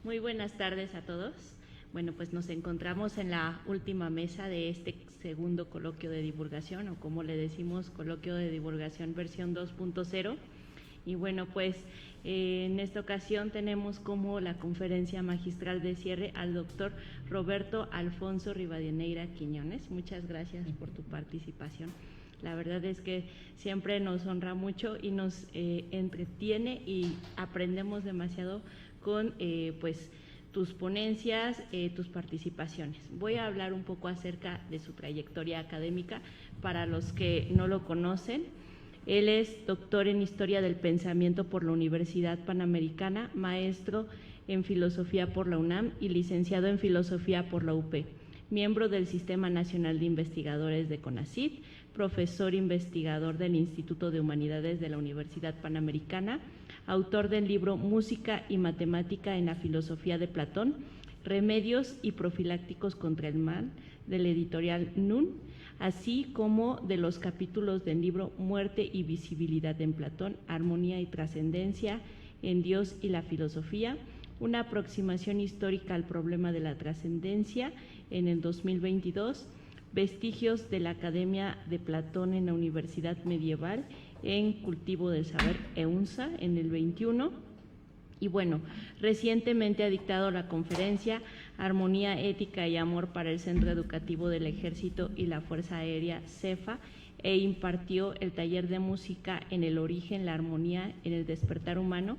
Muy buenas tardes a todos. Bueno, pues nos encontramos en la última mesa de este segundo coloquio de divulgación, o como le decimos, coloquio de divulgación versión 2.0. Y bueno, pues en esta ocasión tenemos como la conferencia magistral de cierre al doctor Roberto Alfonso Rivadeneira Quiñones. Muchas gracias por tu participación. La verdad es que siempre nos honra mucho y nos entretiene y aprendemos demasiado con pues tus ponencias, tus participaciones. Voy a hablar un poco acerca de su trayectoria académica para los que no lo conocen. Él es doctor en Historia del Pensamiento por la Universidad Panamericana, maestro en Filosofía por la UNAM y licenciado en Filosofía por la UP, miembro del Sistema Nacional de Investigadores de CONACYT, profesor investigador del Instituto de Humanidades de la Universidad Panamericana, autor del libro Música y Matemática en la Filosofía de Platón, Remedios y Profilácticos contra el Mal, de la editorial NUN, así como de los capítulos del libro Muerte y Visibilidad en Platón, Armonía y Trascendencia en Dios y la Filosofía, una aproximación histórica al problema de la trascendencia en el 2022, Vestigios de la Academia de Platón en la Universidad Medieval en Cultivo del Saber, EUNSA, en el 21. Y bueno, recientemente ha dictado la conferencia Armonía, Ética y Amor para el Centro Educativo del Ejército y la Fuerza Aérea, CEFA, e impartió el taller de música en el origen, la armonía en el despertar humano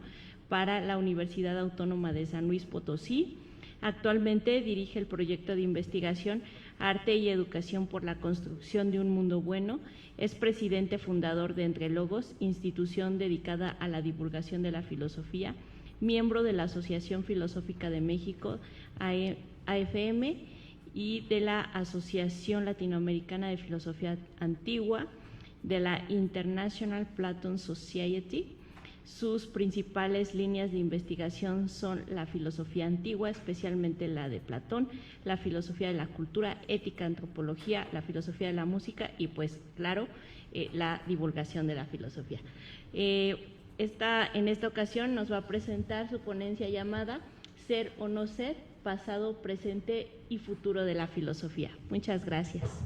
para la Universidad Autónoma de San Luis Potosí. Actualmente dirige el proyecto de investigación Arte y Educación por la Construcción de un Mundo Bueno. Es presidente fundador de Entre Logos, institución dedicada a la divulgación de la filosofía, miembro de la Asociación Filosófica de México, AFM, y de la Asociación Latinoamericana de Filosofía Antigua, de la International Platon Society. Sus principales líneas de investigación son la filosofía antigua, especialmente la de Platón, la filosofía de la cultura, ética, antropología, la filosofía de la música y, pues, claro, la divulgación de la filosofía. En esta ocasión nos va a presentar su ponencia llamada Ser o no ser, pasado, presente y futuro de la filosofía. Muchas gracias.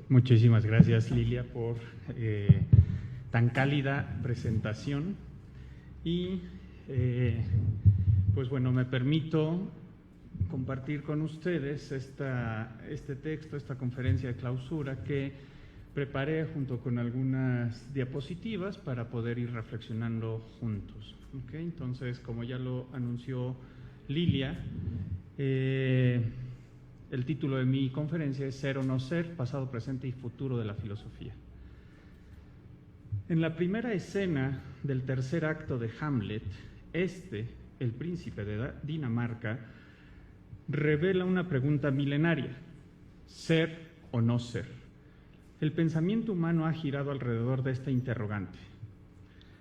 Muchísimas gracias, Lilia, por tan cálida presentación. Y pues bueno, me permito compartir con ustedes este texto, esta conferencia de clausura que preparé junto con algunas diapositivas para poder ir reflexionando juntos. ¿Okay? Entonces, como ya lo anunció Lilia, el título de mi conferencia es Ser o no ser, pasado, presente y futuro de la filosofía. En la primera escena del tercer acto de Hamlet, el príncipe de Dinamarca, revela una pregunta milenaria: ¿ser o no ser? El pensamiento humano ha girado alrededor de esta interrogante.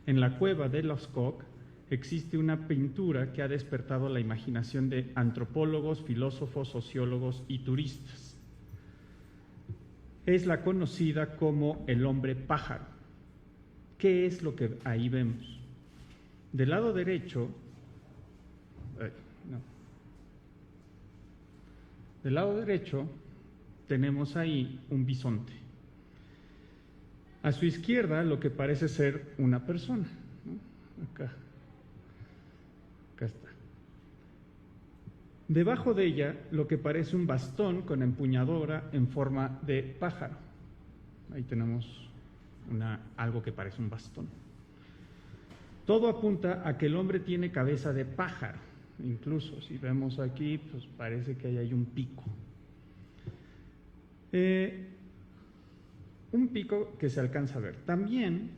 En la cueva de Lascaux existe una pintura que ha despertado la imaginación de antropólogos, filósofos, sociólogos y turistas. Es la conocida como el hombre pájaro. ¿Qué es lo que ahí vemos? Del lado derecho, del lado derecho tenemos ahí un bisonte. A su izquierda lo que parece ser una persona, ¿no? Acá está. Debajo de ella, lo que parece un bastón con empuñadura en forma de pájaro. Ahí tenemos algo que parece un bastón. Todo apunta a que el hombre tiene cabeza de pájaro. Incluso si vemos aquí, pues parece que ahí hay un pico. Un pico que se alcanza a ver. También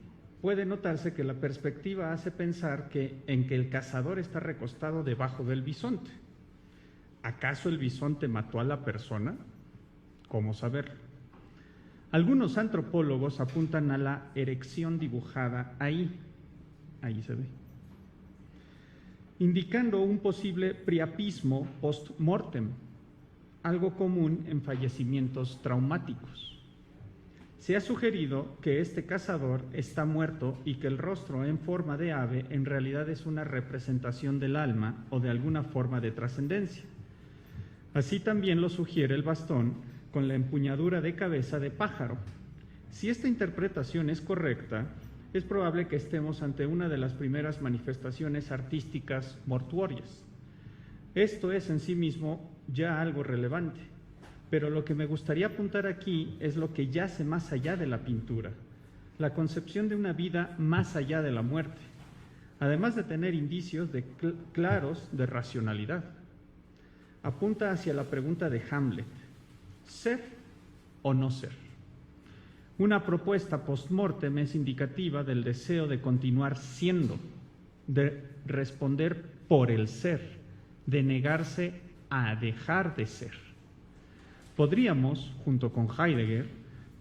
puede notarse que la perspectiva hace pensar en que el cazador está recostado debajo del bisonte. ¿Acaso el bisonte mató a la persona? ¿Cómo saberlo? Algunos antropólogos apuntan a la erección dibujada ahí se ve, indicando un posible priapismo post-mortem, algo común en fallecimientos traumáticos. Se ha sugerido que este cazador está muerto y que el rostro en forma de ave en realidad es una representación del alma o de alguna forma de trascendencia. Así también lo sugiere el bastón con la empuñadura de cabeza de pájaro. Si esta interpretación es correcta, es probable que estemos ante una de las primeras manifestaciones artísticas mortuorias. Esto es en sí mismo ya algo relevante, pero lo que me gustaría apuntar aquí es lo que yace más allá de la pintura, la concepción de una vida más allá de la muerte, además de tener indicios claros de racionalidad. Apunta hacia la pregunta de Hamlet: ¿ser o no ser? Una propuesta post-mortem es indicativa del deseo de continuar siendo, de responder por el ser, de negarse a dejar de ser. Podríamos, junto con Heidegger,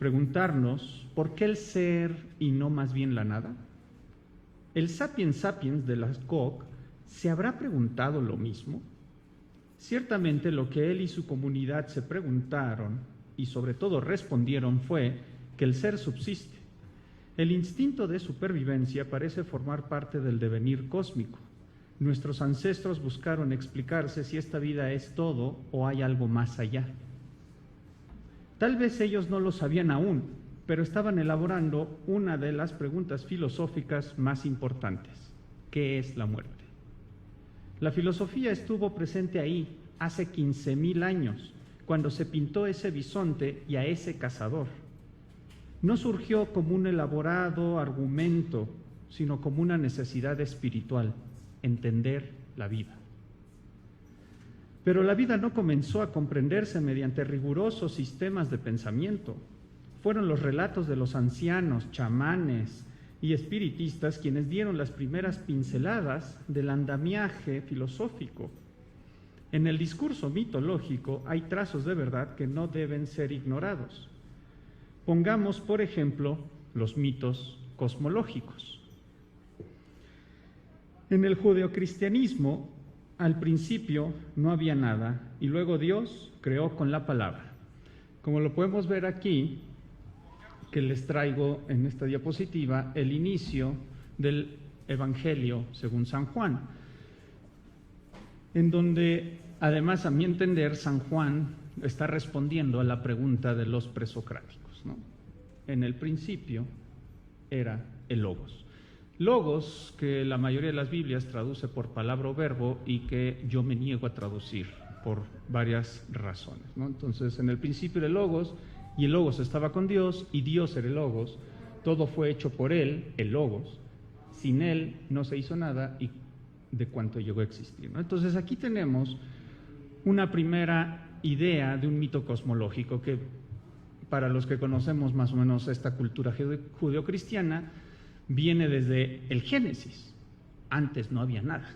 preguntarnos ¿por qué el ser y no más bien la nada? ¿El sapiens sapiens de Locke se habrá preguntado lo mismo? Ciertamente lo que él y su comunidad se preguntaron y sobre todo respondieron fue que el ser subsiste. El instinto de supervivencia parece formar parte del devenir cósmico. Nuestros ancestros buscaron explicarse si esta vida es todo o hay algo más allá. Tal vez ellos no lo sabían aún, pero estaban elaborando una de las preguntas filosóficas más importantes: ¿qué es la muerte? La filosofía estuvo presente ahí hace 15,000 años, cuando se pintó ese bisonte y a ese cazador. No surgió como un elaborado argumento, sino como una necesidad espiritual: entender la vida. Pero la vida no comenzó a comprenderse mediante rigurosos sistemas de pensamiento. Fueron los relatos de los ancianos, chamanes y espiritistas quienes dieron las primeras pinceladas del andamiaje filosófico. En el discurso mitológico hay trazos de verdad que no deben ser ignorados. Pongamos, por ejemplo, los mitos cosmológicos. En el judeocristianismo, al principio no había nada y luego Dios creó con la palabra. Como lo podemos ver aquí, que les traigo en esta diapositiva, el inicio del Evangelio según San Juan, en donde, además, a mi entender, San Juan está respondiendo a la pregunta de los presocráticos, ¿no? En el principio era el Logos. Logos, que la mayoría de las Biblias traduce por palabra o verbo y que yo me niego a traducir por varias razones, ¿no? Entonces, en el principio era el Logos, y el Logos estaba con Dios, y Dios era el Logos. Todo fue hecho por Él, el Logos. Sin Él no se hizo nada y de cuanto llegó a existir, ¿no? Entonces, aquí tenemos una primera idea de un mito cosmológico que, para los que conocemos más o menos esta cultura judeocristiana, viene desde el Génesis. Antes no había nada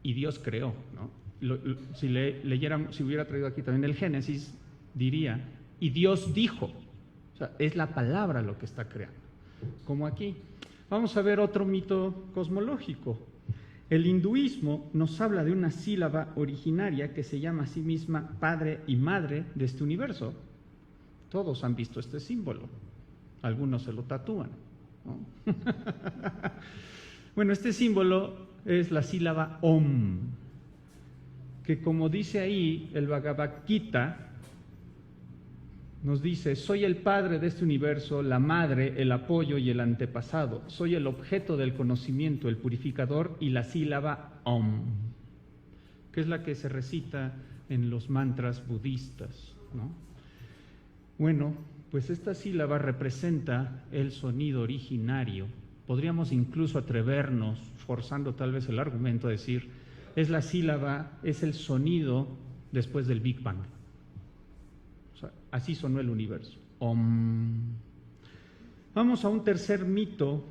y Dios creó, ¿no? Si hubiera traído aquí también el Génesis, diría: y Dios dijo. O sea, es la palabra lo que está creando, como aquí. Vamos a ver otro mito cosmológico. El hinduismo nos habla de una sílaba originaria que se llama a sí misma padre y madre de este universo. Todos han visto este símbolo, algunos se lo tatúan, ¿no? Bueno, este símbolo es la sílaba Om, que, como dice ahí el Bhagavad Gita, nos dice: soy el padre de este universo, la madre, el apoyo y el antepasado. Soy el objeto del conocimiento, el purificador, y la sílaba Om, que es la que se recita en los mantras budistas, ¿no? Bueno, pues esta sílaba representa el sonido originario. Podríamos incluso atrevernos, forzando tal vez el argumento, a decir: es la sílaba, es el sonido después del Big Bang. O sea, así sonó el universo. Om. Vamos a un tercer mito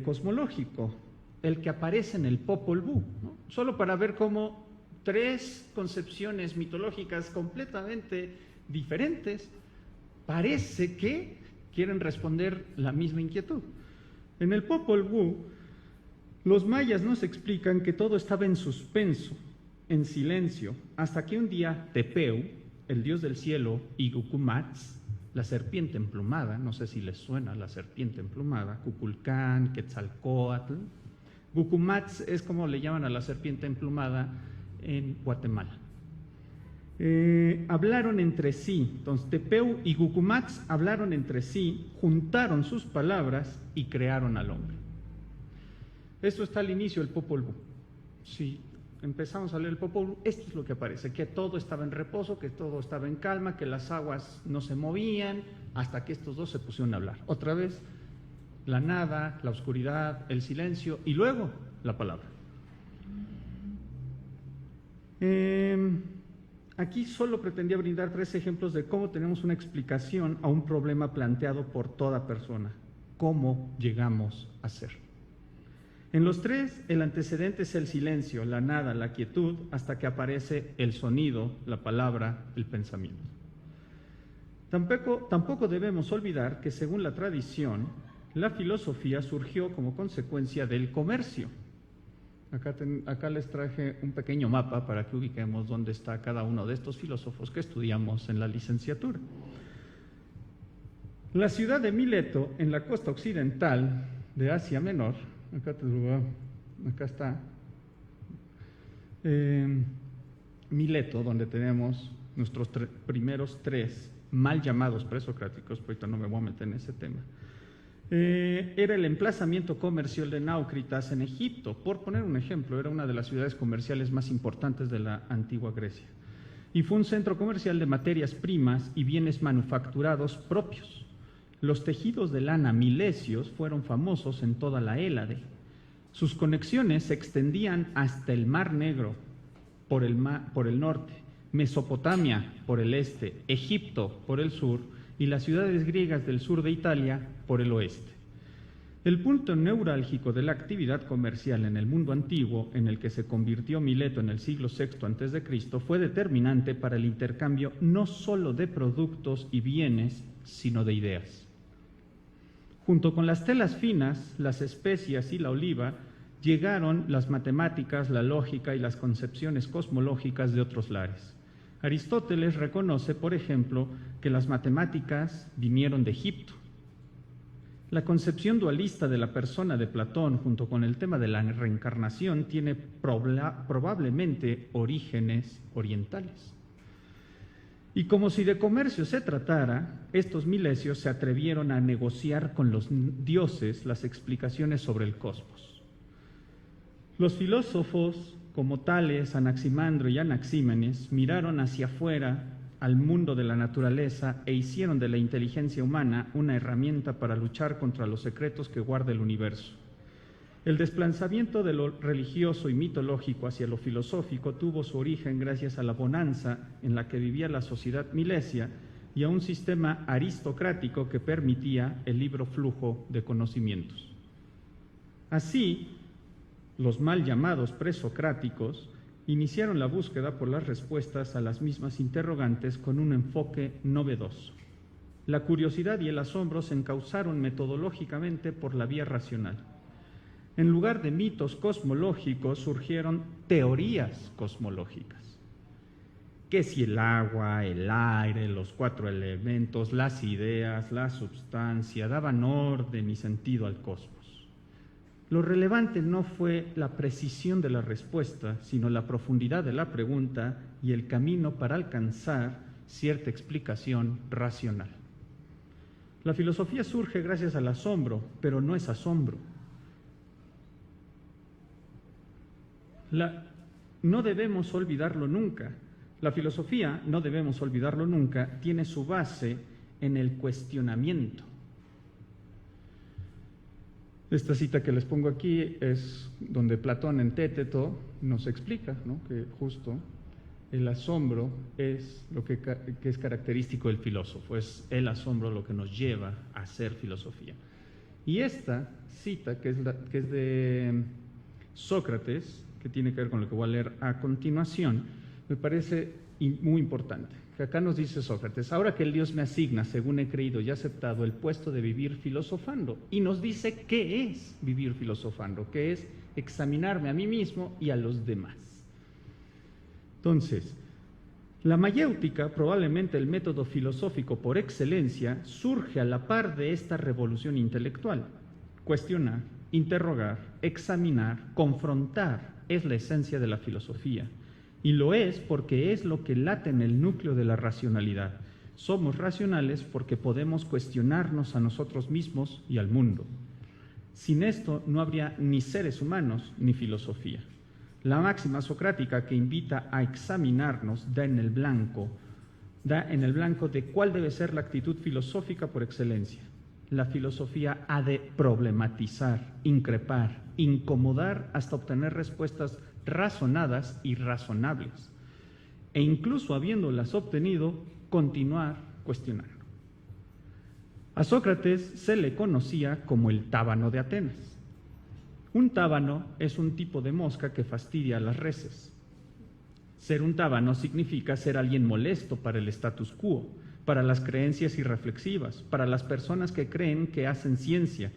cosmológico, el que aparece en el Popol Vuh, ¿no? Solo para ver cómo tres concepciones mitológicas completamente diferentes parece que quieren responder la misma inquietud. En el Popol Vuh, los mayas nos explican que todo estaba en suspenso, en silencio, hasta que un día Tepeu, el dios del cielo, y Gucumatz, la serpiente emplumada, no sé si les suena la serpiente emplumada, Kukulcán, Quetzalcóatl. Gucumatz es como le llaman a la serpiente emplumada en Guatemala. Hablaron entre sí, entonces Tepeu y Gucumatz hablaron entre sí, juntaron sus palabras y crearon al hombre. Esto está al inicio del Popol Vuh. Si empezamos a leer el Popol Vuh, esto es lo que aparece, que todo estaba en reposo, que todo estaba en calma, que las aguas no se movían, hasta que estos dos se pusieron a hablar. Otra vez, la nada, la oscuridad, el silencio y luego la palabra. Aquí solo pretendía brindar 3 ejemplos de cómo tenemos una explicación a un problema planteado por toda persona. ¿Cómo llegamos a ser? En los 3, el antecedente es el silencio, la nada, la quietud, hasta que aparece el sonido, la palabra, el pensamiento. Tampoco debemos olvidar que, según la tradición, la filosofía surgió como consecuencia del comercio. Acá les traje un pequeño mapa para que ubiquemos dónde está cada uno de estos filósofos que estudiamos en la licenciatura. La ciudad de Mileto, en la costa occidental de Asia Menor, acá está, Mileto, donde tenemos nuestros primeros 3 mal llamados presocráticos, pero ahorita no me voy a meter en ese tema. Era el emplazamiento comercial de Náucritas en Egipto, por poner un ejemplo, era una de las ciudades comerciales más importantes de la antigua Grecia. Y fue un centro comercial de materias primas y bienes manufacturados propios. Los tejidos de lana milesios fueron famosos en toda la Hélade. Sus conexiones se extendían hasta el Mar Negro por el norte, Mesopotamia por el este, Egipto por el sur y las ciudades griegas del sur de Italia por el oeste. El punto neurálgico de la actividad comercial en el mundo antiguo, en el que se convirtió Mileto en el siglo VI a.C., fue determinante para el intercambio no solo de productos y bienes, sino de ideas. Junto con las telas finas, las especias y la oliva, llegaron las matemáticas, la lógica y las concepciones cosmológicas de otros lares. Aristóteles reconoce, por ejemplo, que las matemáticas vinieron de Egipto. La concepción dualista de la persona de Platón, junto con el tema de la reencarnación, tiene probablemente orígenes orientales. Y como si de comercio se tratara, estos milesios se atrevieron a negociar con los dioses las explicaciones sobre el cosmos. Los filósofos como Tales, Anaximandro y Anaxímenes miraron hacia afuera al mundo de la naturaleza e hicieron de la inteligencia humana una herramienta para luchar contra los secretos que guarda el universo. El desplazamiento de lo religioso y mitológico hacia lo filosófico tuvo su origen gracias a la bonanza en la que vivía la sociedad milesia y a un sistema aristocrático que permitía el libre flujo de conocimientos. Así, los mal llamados presocráticos iniciaron la búsqueda por las respuestas a las mismas interrogantes con un enfoque novedoso. La curiosidad y el asombro se encauzaron metodológicamente por la vía racional. En lugar de mitos cosmológicos surgieron teorías cosmológicas. Que si el agua, el aire, los 4 elementos, las ideas, la substancia daban orden y sentido al cosmos. Lo relevante no fue la precisión de la respuesta, sino la profundidad de la pregunta y el camino para alcanzar cierta explicación racional. La filosofía surge gracias al asombro, pero no es asombro. No debemos olvidarlo nunca. La filosofía, no debemos olvidarlo nunca, tiene su base en el cuestionamiento. Esta cita que les pongo aquí es donde Platón en Téteto nos explica, ¿no?, que justo el asombro es lo que es característico del filósofo, es el asombro lo que nos lleva a hacer filosofía. Y esta cita, que es de Sócrates, que tiene que ver con lo que voy a leer a continuación, me parece muy importante. Que acá nos dice Sócrates: ahora que el Dios me asigna, según he creído y aceptado, el puesto de vivir filosofando, y nos dice qué es vivir filosofando, que es examinarme a mí mismo y a los demás. Entonces, La mayéutica, probablemente el método filosófico por excelencia, surge a la par de esta revolución intelectual. Cuestionar, interrogar, examinar, confrontar es la esencia de la filosofía. Y lo es porque es lo que late en el núcleo de la racionalidad. Somos racionales porque podemos cuestionarnos a nosotros mismos y al mundo. Sin esto no habría ni seres humanos ni filosofía. La máxima socrática que invita a examinarnos da en el blanco de cuál debe ser la actitud filosófica por excelencia. La filosofía ha de problematizar, increpar, incomodar hasta obtener respuestas razonadas y razonables. E incluso habiéndolas obtenido, continuar cuestionando. A Sócrates se le conocía como el tábano de Atenas. Un tábano es un tipo de mosca que fastidia a las reses. Ser un tábano significa ser alguien molesto para el status quo, para las creencias irreflexivas, para las personas que creen que hacen ciencia,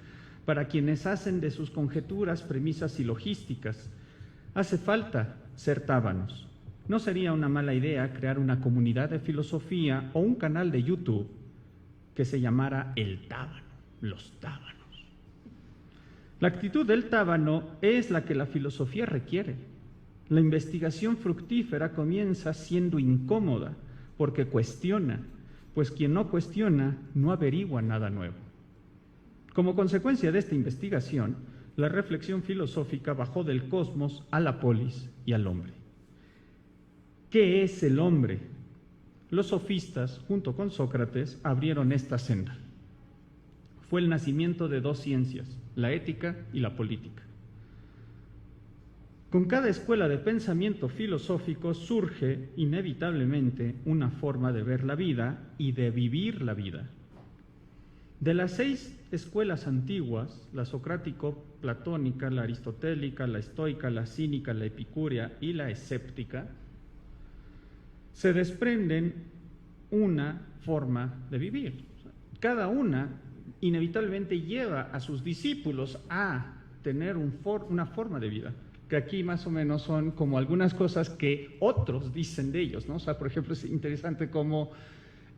para quienes hacen de sus conjeturas premisas silogísticas. Hace falta ser tábanos. No sería una mala idea crear una comunidad de filosofía o un canal de YouTube que se llamara El Tábano, los tábanos. La actitud del tábano es la que la filosofía requiere. La investigación fructífera comienza siendo incómoda porque cuestiona, pues quien no cuestiona no averigua nada nuevo. Como consecuencia de esta investigación, la reflexión filosófica bajó del cosmos a la polis y al hombre. ¿Qué es el hombre? Los sofistas, junto con Sócrates, abrieron esta senda. Fue el nacimiento de dos ciencias, la ética y la política. Con cada escuela de pensamiento filosófico surge inevitablemente una forma de ver la vida y de vivir la vida. De las 6 escuelas antiguas, la socrático-platónica, la aristotélica, la estoica, la cínica, la epicúrea y la escéptica, se desprenden una forma de vivir. Cada una inevitablemente lleva a sus discípulos a tener una forma de vida, que aquí más o menos son como algunas cosas que otros dicen de ellos, ¿no? O sea, por ejemplo, es interesante como,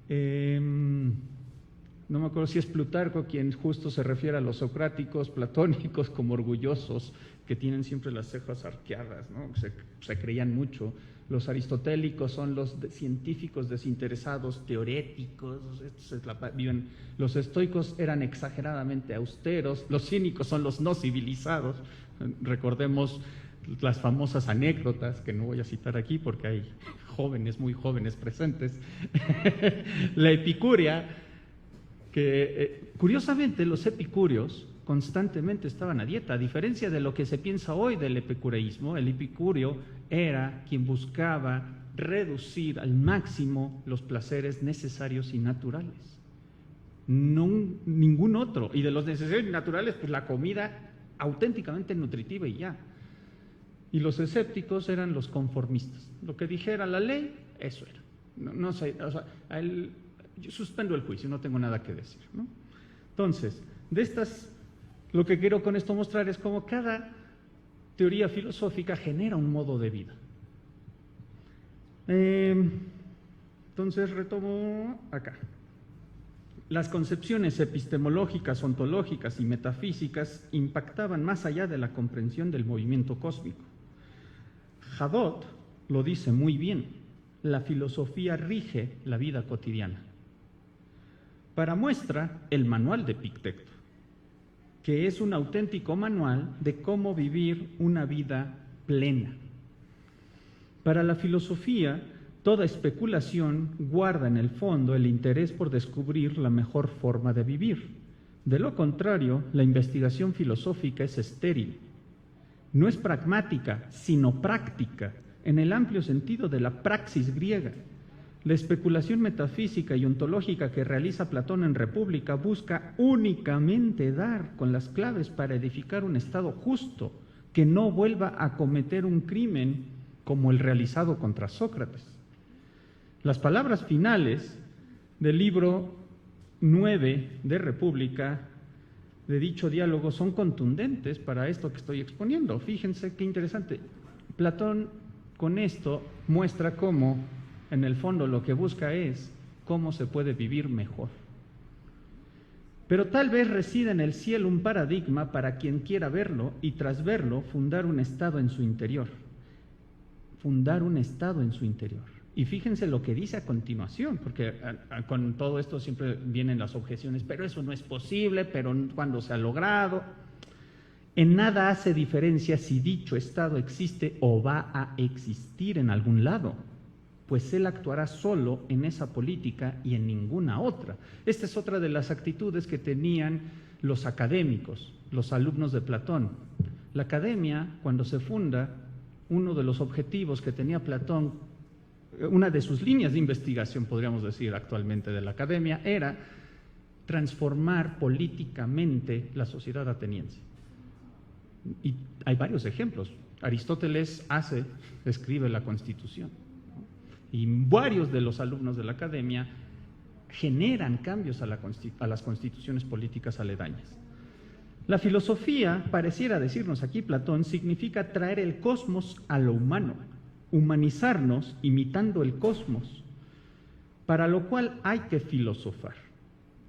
no me acuerdo si es Plutarco quien justo se refiere a los socráticos platónicos como orgullosos, que tienen siempre las cejas arqueadas, ¿no? Se creían mucho. Los aristotélicos son los científicos desinteresados, teoréticos, los estoicos eran exageradamente austeros, los cínicos son los no civilizados. Recordemos las famosas anécdotas, que no voy a citar aquí porque hay jóvenes, muy jóvenes presentes. La epicúrea, que curiosamente los epicúreos constantemente estaban a dieta, a diferencia de lo que se piensa hoy del epicureísmo. El epicúreo era quien buscaba reducir al máximo los placeres necesarios y naturales. No, ningún otro. Y de los necesarios y naturales, pues la comida auténticamente nutritiva y ya. Y los escépticos eran los conformistas. Lo que dijera la ley, eso era. No sé, o sea, yo suspendo el juicio, no tengo nada que decir, ¿no? Entonces, lo que quiero con esto mostrar es cómo cada teoría filosófica genera un modo de vida. Entonces retomo acá. Las concepciones epistemológicas, ontológicas y metafísicas impactaban más allá de la comprensión del movimiento cósmico. Hadot lo dice muy bien: la filosofía rige la vida cotidiana. Para muestra, el manual de Epicteto, que es un auténtico manual de cómo vivir una vida plena. Para la filosofía, toda especulación guarda en el fondo el interés por descubrir la mejor forma de vivir. De lo contrario, la investigación filosófica es estéril. No es pragmática, sino práctica, en el amplio sentido de la praxis griega. La especulación metafísica y ontológica que realiza Platón en República busca únicamente dar con las claves para edificar un Estado justo, que no vuelva a cometer un crimen como el realizado contra Sócrates. Las palabras finales del libro 9 de República, de dicho diálogo, son contundentes para esto que estoy exponiendo. Fíjense qué interesante. Platón con esto muestra cómo En el fondo lo que busca es cómo se puede vivir mejor. Pero tal vez resida en el cielo un paradigma para quien quiera verlo y tras verlo fundar un estado en su interior. Fundar un estado en su interior. Y fíjense lo que dice a continuación, porque con todo esto siempre vienen las objeciones, pero eso no es posible, pero ¿cuándo se ha logrado? En nada hace diferencia si dicho estado existe o va a existir en algún lado, pues él actuará solo en esa política y en ninguna otra. Esta es otra de las actitudes que tenían los académicos, los alumnos de Platón. La academia, cuando se funda, uno de los objetivos que tenía Platón, una de sus líneas de investigación, podríamos decir actualmente, de la academia, era transformar políticamente la sociedad ateniense. Y hay varios ejemplos. Aristóteles escribe la Constitución, ¿no? Y varios de los alumnos de la academia generan cambios a las constituciones políticas aledañas. La filosofía, pareciera decirnos aquí Platón, significa traer el cosmos a lo humano, humanizarnos imitando el cosmos, para lo cual hay que filosofar.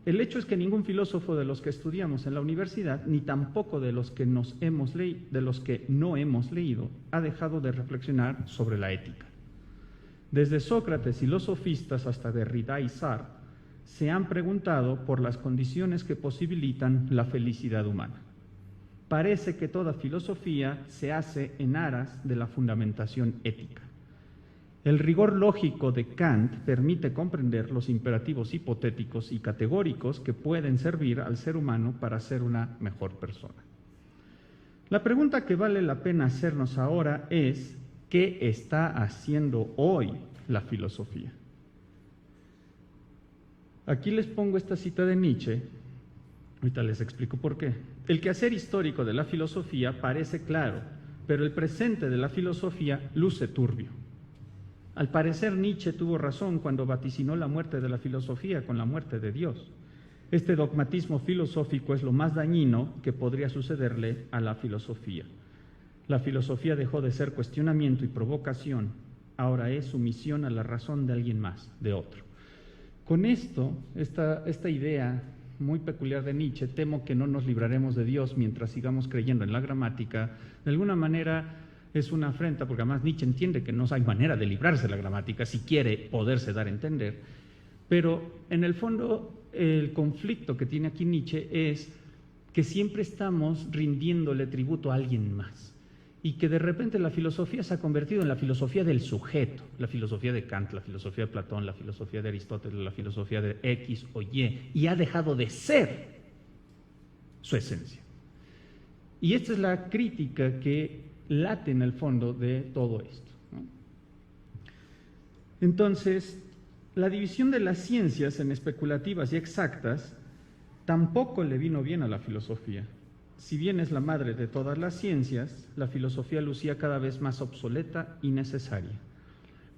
El hecho es que ningún filósofo de los que estudiamos en la universidad, ni tampoco de los que no hemos leído, ha dejado de reflexionar sobre la ética. Desde Sócrates y los sofistas hasta Derrida y Sartre, se han preguntado por las condiciones que posibilitan la felicidad humana. Parece que toda filosofía se hace en aras de la fundamentación ética. El rigor lógico de Kant permite comprender los imperativos hipotéticos y categóricos que pueden servir al ser humano para ser una mejor persona. La pregunta que vale la pena hacernos ahora es: ¿qué está haciendo hoy la filosofía? Aquí les pongo esta cita de Nietzsche, ahorita les explico por qué. El quehacer histórico de la filosofía parece claro, pero el presente de la filosofía luce turbio. Al parecer Nietzsche tuvo razón cuando vaticinó la muerte de la filosofía con la muerte de Dios. Este dogmatismo filosófico es lo más dañino que podría sucederle a la filosofía. La filosofía dejó de ser cuestionamiento y provocación, ahora es sumisión a la razón de alguien más, de otro. Con esto, esta idea muy peculiar de Nietzsche, temo que no nos libraremos de Dios mientras sigamos creyendo en la gramática. De alguna manera es una afrenta, porque además Nietzsche entiende que no hay manera de librarse de la gramática si quiere poderse dar a entender. Pero en el fondo el conflicto que tiene aquí Nietzsche es que siempre estamos rindiéndole tributo a alguien más. Y que de repente la filosofía se ha convertido en la filosofía del sujeto, la filosofía de Kant, la filosofía de Platón, la filosofía de Aristóteles, la filosofía de X o Y ha dejado de ser su esencia. Y esta es la crítica que late en el fondo de todo esto, ¿no? Entonces, la división de las ciencias en especulativas y exactas tampoco le vino bien a la filosofía. Si bien es la madre de todas las ciencias, la filosofía lucía cada vez más obsoleta y necesaria.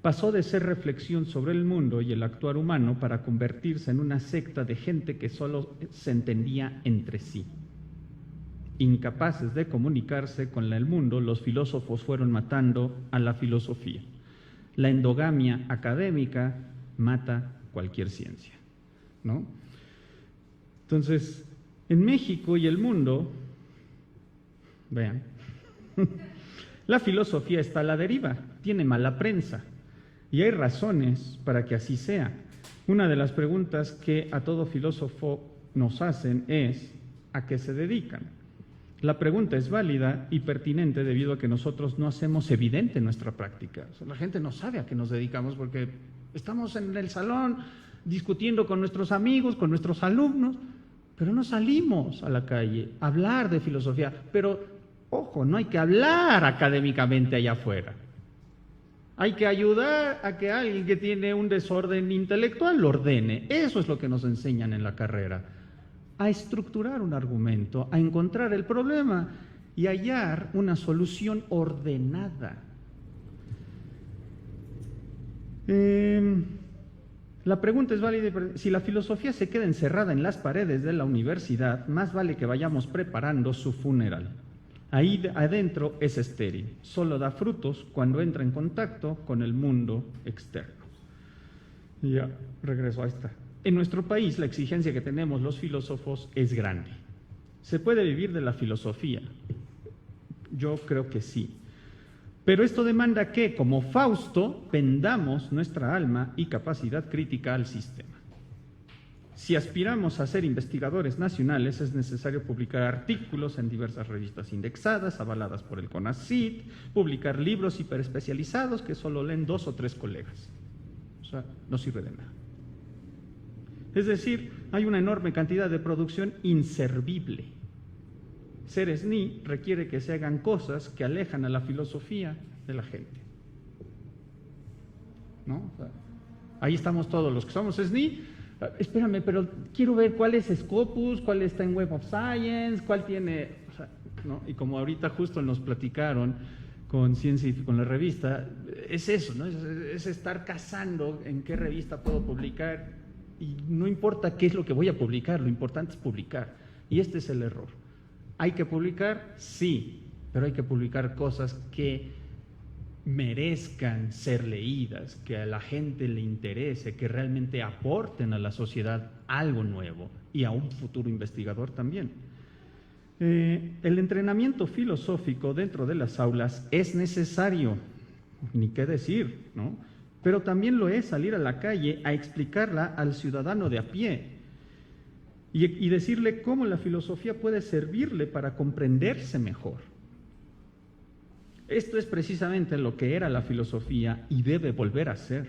Pasó de ser reflexión sobre el mundo y el actuar humano para convertirse en una secta de gente que solo se entendía entre sí. Incapaces de comunicarse con el mundo, los filósofos fueron matando a la filosofía. La endogamia académica mata cualquier ciencia, ¿no? Entonces, en México y el mundo, vean, la filosofía está a la deriva, tiene mala prensa, y hay razones para que así sea. Una de las preguntas que a todo filósofo nos hacen es: ¿a qué se dedican? La pregunta es válida y pertinente debido a que nosotros no hacemos evidente nuestra práctica. O sea, la gente no sabe a qué nos dedicamos porque estamos en el salón discutiendo con nuestros amigos, con nuestros alumnos, pero no salimos a la calle a hablar de filosofía. Pero, ojo, no hay que hablar académicamente allá afuera. Hay que ayudar a que alguien que tiene un desorden intelectual lo ordene. Eso es lo que nos enseñan en la carrera. A estructurar un argumento, a encontrar el problema y hallar una solución ordenada. La pregunta es válida: si la filosofía se queda encerrada en las paredes de la universidad, más vale que vayamos preparando su funeral. Ahí adentro es estéril, solo da frutos cuando entra en contacto con el mundo externo. Y ya, regreso a esta. En nuestro país la exigencia que tenemos los filósofos es grande. ¿Se puede vivir de la filosofía? Yo creo que sí. Pero esto demanda que, como Fausto, vendamos nuestra alma y capacidad crítica al sistema. Si aspiramos a ser investigadores nacionales, es necesario publicar artículos en diversas revistas indexadas, avaladas por el CONACYT, publicar libros hiperespecializados que solo leen 2 o 3 colegas. O sea, no sirve de nada. Es decir, hay una enorme cantidad de producción inservible. Ser SNI requiere que se hagan cosas que alejan a la filosofía de la gente. ¿No? O sea, ahí estamos todos los que somos SNI. Espérame, pero quiero ver cuál es Scopus, cuál está en Web of Science, cuál tiene... O sea, ¿no? Y como ahorita justo nos platicaron con Ciencia y con la revista, es eso, ¿no? Es estar cazando en qué revista puedo publicar, y no importa qué es lo que voy a publicar, lo importante es publicar. Y este es el error. ¿Hay que publicar? Sí, pero hay que publicar cosas que merezcan ser leídas, que a la gente le interese, que realmente aporten a la sociedad algo nuevo y a un futuro investigador también. El entrenamiento filosófico dentro de las aulas es necesario, ni qué decir, ¿no? Pero también lo es salir a la calle a explicarla al ciudadano de a pie y decirle cómo la filosofía puede servirle para comprenderse mejor. Esto es precisamente lo que era la filosofía y debe volver a ser.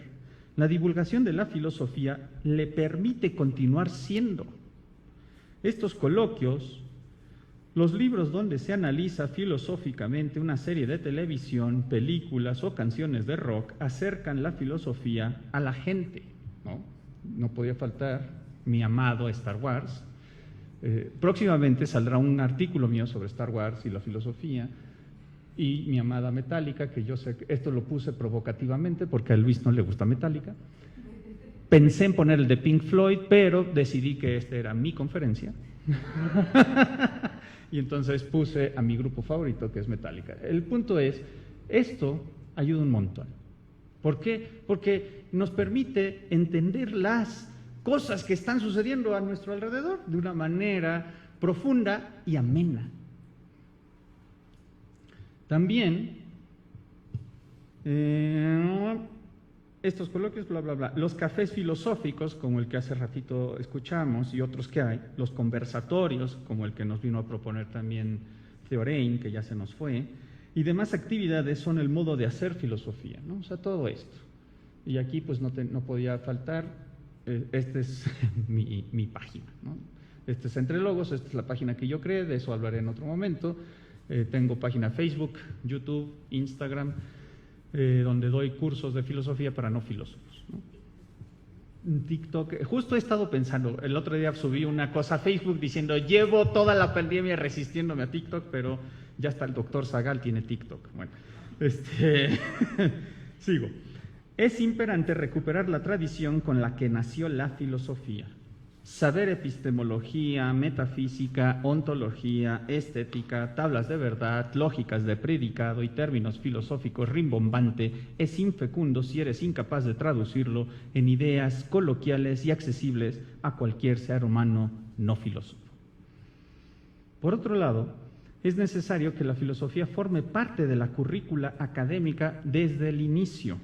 La divulgación de la filosofía le permite continuar siendo. Estos coloquios, los libros donde se analiza filosóficamente una serie de televisión, películas o canciones de rock, acercan la filosofía a la gente, ¿no? No podía faltar mi amado Star Wars. Próximamente saldrá un artículo mío sobre Star Wars y la filosofía. Y mi amada Metallica, que yo sé que esto lo puse provocativamente porque a Luis no le gusta Metallica. Pensé en poner el de Pink Floyd, pero decidí que esta era mi conferencia. Y entonces puse a mi grupo favorito, que es Metallica. El punto es, esto ayuda un montón. ¿Por qué? Porque nos permite entender las cosas que están sucediendo a nuestro alrededor de una manera profunda y amena. También, estos coloquios, bla, bla, bla, los cafés filosóficos, como el que hace ratito escuchamos y otros que hay, los conversatorios, como el que nos vino a proponer también Theorein, que ya se nos fue, y demás actividades son el modo de hacer filosofía, ¿no? O sea, todo esto. Y aquí pues no podía faltar, esta es mi página, ¿no? Este es Entre Logos, esta es la página que yo creé, de eso hablaré en otro momento. Tengo página Facebook, YouTube, Instagram, donde doy cursos de filosofía para no filósofos, ¿no? TikTok, justo he estado pensando, el otro día subí una cosa a Facebook diciendo, llevo toda la pandemia resistiéndome a TikTok, pero ya está el doctor Zagal, tiene TikTok. Bueno, sigo. Es imperante recuperar la tradición con la que nació la filosofía. Saber epistemología, metafísica, ontología, estética, tablas de verdad, lógicas de predicado y términos filosóficos rimbombante es infecundo si eres incapaz de traducirlo en ideas coloquiales y accesibles a cualquier ser humano no filósofo. Por otro lado, es necesario que la filosofía forme parte de la currícula académica desde el inicio.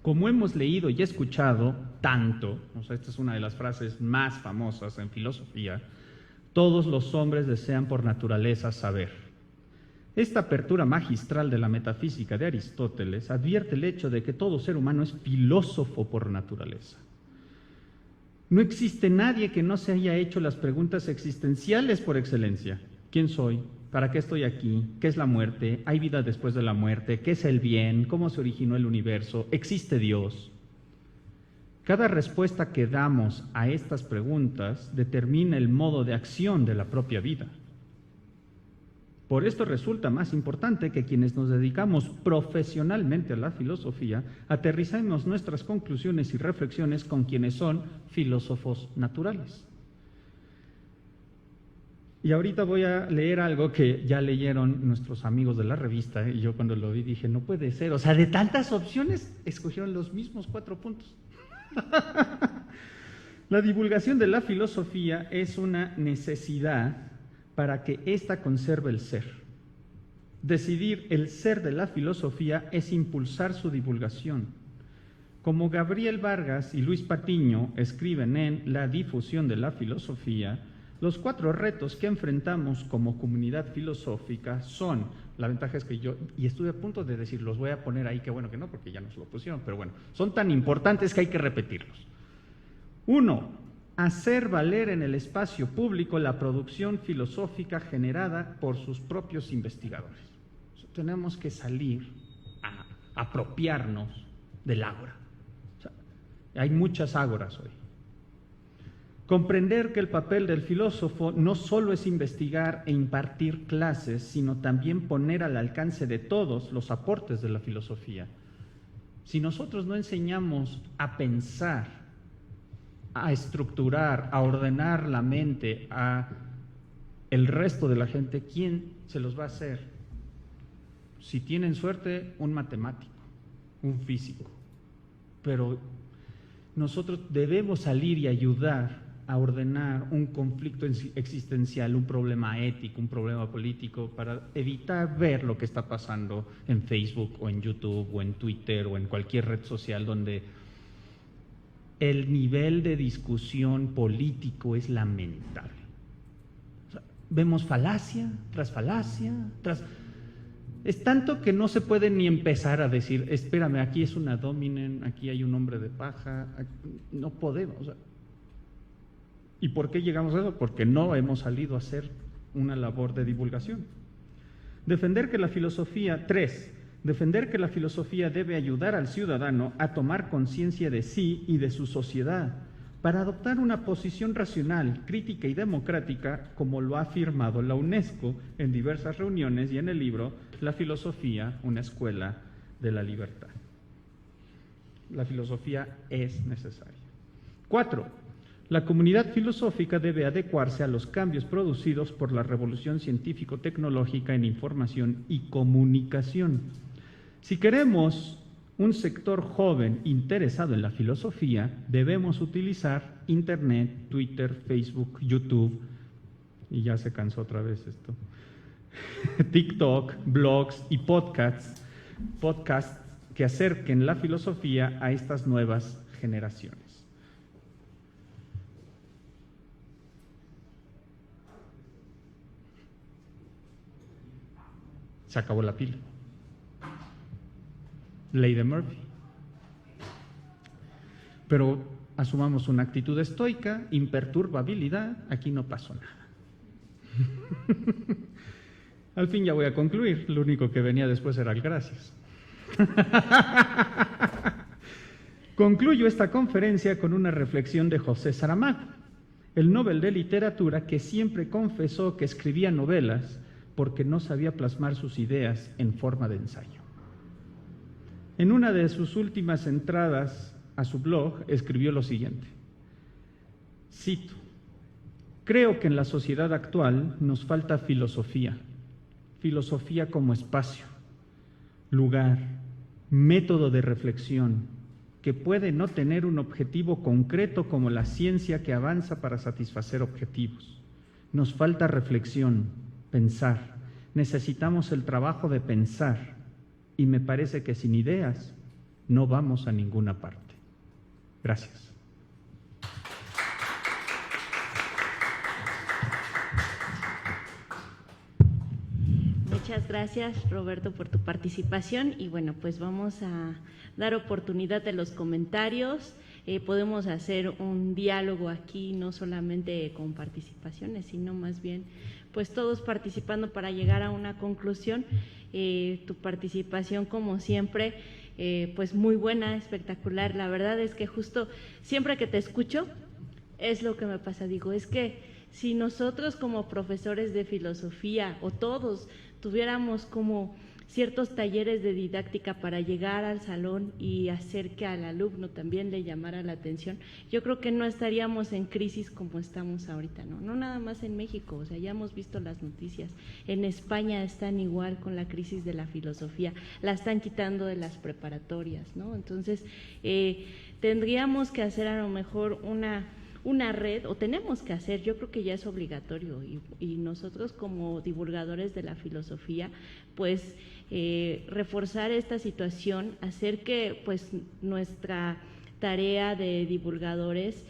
Como hemos leído y escuchado tanto, o sea, esta es una de las frases más famosas en filosofía, todos los hombres desean por naturaleza saber. Esta apertura magistral de la metafísica de Aristóteles advierte el hecho de que todo ser humano es filósofo por naturaleza. No existe nadie que no se haya hecho las preguntas existenciales por excelencia. ¿Quién soy? ¿Para qué estoy aquí? ¿Qué es la muerte? ¿Hay vida después de la muerte? ¿Qué es el bien? ¿Cómo se originó el universo? ¿Existe Dios? Cada respuesta que damos a estas preguntas determina el modo de acción de la propia vida. Por esto resulta más importante que quienes nos dedicamos profesionalmente a la filosofía aterricemos nuestras conclusiones y reflexiones con quienes son filósofos naturales. Y ahorita voy a leer algo que ya leyeron nuestros amigos de la revista, y yo cuando lo vi dije, no puede ser, o sea, de tantas opciones escogieron los mismos 4 puntos. La divulgación de la filosofía es una necesidad para que ésta conserve el ser. Decidir el ser de la filosofía es impulsar su divulgación. Como Gabriel Vargas y Luis Patiño escriben en La difusión de la filosofía, los 4 retos que enfrentamos como comunidad filosófica son, la ventaja es que yo, y estuve a punto de decir, los voy a poner ahí, qué bueno que no, porque ya nos lo pusieron, pero bueno, son tan importantes que hay que repetirlos. 1. Hacer valer en el espacio público la producción filosófica generada por sus propios investigadores. Tenemos que salir a apropiarnos del ágora. O sea, hay muchas ágoras hoy. Comprender que el papel del filósofo no solo es investigar e impartir clases, sino también poner al alcance de todos los aportes de la filosofía. Si nosotros no enseñamos a pensar, a estructurar, a ordenar la mente a el resto de la gente, ¿quién se los va a hacer? Si tienen suerte, un matemático, un físico. Pero nosotros debemos salir y ayudar a ordenar un conflicto existencial, un problema ético, un problema político, para evitar ver lo que está pasando en Facebook o en YouTube o en Twitter o en cualquier red social donde el nivel de discusión político es lamentable. O sea, vemos falacia tras falacia, es tanto que no se puede ni empezar a decir, espérame, aquí es una dominen, aquí hay un hombre de paja, no podemos. O sea, ¿y por qué llegamos a eso? Porque no hemos salido a hacer una labor de divulgación. Defender que la filosofía debe ayudar al ciudadano a tomar conciencia de sí y de su sociedad, para adoptar una posición racional, crítica y democrática, como lo ha afirmado la UNESCO en diversas reuniones y en el libro La filosofía, una escuela de la libertad. La filosofía es necesaria. 4. La comunidad filosófica debe adecuarse a los cambios producidos por la revolución científico-tecnológica en información y comunicación. Si queremos un sector joven interesado en la filosofía, debemos utilizar Internet, Twitter, Facebook, YouTube, y ya se cansó otra vez esto, TikTok, blogs y podcasts que acerquen la filosofía a estas nuevas generaciones. Se acabó la pila. Ley de Murphy. Pero asumamos una actitud estoica, imperturbabilidad, aquí no pasó nada. Al fin ya voy a concluir, lo único que venía después era el gracias. Concluyo esta conferencia con una reflexión de José Saramago, el Nobel de Literatura que siempre confesó que escribía novelas porque no sabía plasmar sus ideas en forma de ensayo. En una de sus últimas entradas a su blog escribió lo siguiente, cito, creo que en la sociedad actual nos falta filosofía como espacio, lugar, método de reflexión, que puede no tener un objetivo concreto como la ciencia que avanza para satisfacer objetivos. Nos falta reflexión, pensar, necesitamos el trabajo de pensar, y me parece que sin ideas no vamos a ninguna parte. Gracias. Muchas gracias, Roberto, por tu participación y bueno, pues vamos a dar oportunidad de los comentarios. Podemos hacer un diálogo aquí, no solamente con participaciones, sino más bien pues todos participando para llegar a una conclusión. Tu participación, como siempre, pues muy buena, espectacular. La verdad es que justo siempre que te escucho es lo que me pasa, digo, es que si nosotros como profesores de filosofía o todos tuviéramos como ciertos talleres de didáctica para llegar al salón y hacer que al alumno también le llamara la atención, yo creo que no estaríamos en crisis como estamos ahorita, ¿no? No nada más en México, o sea, ya hemos visto las noticias, en España están igual con la crisis de la filosofía, la están quitando de las preparatorias, ¿no? Entonces, tendríamos que hacer a lo mejor una red, o tenemos que hacer, yo creo que ya es obligatorio, y nosotros como divulgadores de la filosofía, pues reforzar esta situación, hacer que pues nuestra tarea de divulgadores